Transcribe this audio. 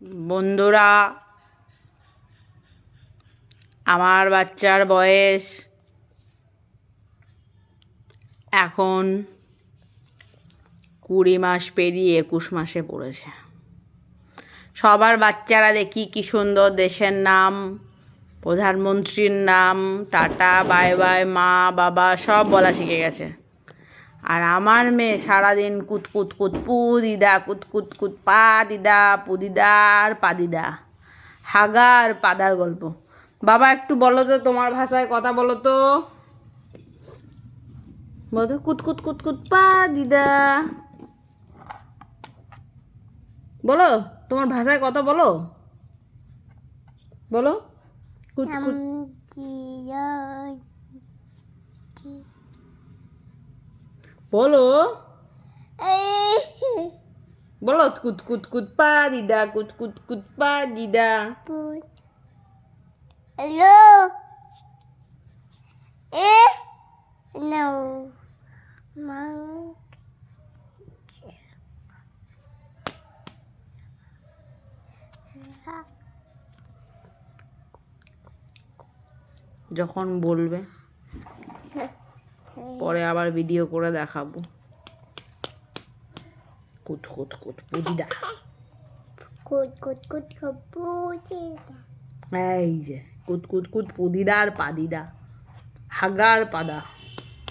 বন্ধুরা, আমার বাচ্চার বয়স এখন 20 মাস পেরিয়ে 21 মাসে পড়েছে। সবার বাচ্চারা দেখি কি সুন্দর দেশের নাম, প্রধানমন্ত্রীর নাম, টাটা বাই বাই, মা বাবা সব বলা শিখে গেছে। আর আমার মেয়ে সারাদিন কুতকুত কুত পু দিদা, কুতকুত কুত পা দিদা, পু দিদা আর পা দিদা, হাগা আর পাদার গল্প। বাবা একটু বলো তো, তোমার ভাষায় কথা বলো তো, বলো তো, কুতকুত কুত কুত পা দিদা, বলো তোমার ভাষায় কথা বলো, বলো কুতকুত, বলো বলো কুত কুত কুত পা দিদা, কুত কুত কুত পা দিদা। Hello. No. Mom. যখন বলবে পরে আবার ভিডিও করে দেখাবো। কুত কুত কুত পুদিদা, Good, good, good, good, good. এই যে কুত কুত কুত পুদিদা আর পাদিদা, হাগা আর পাদা।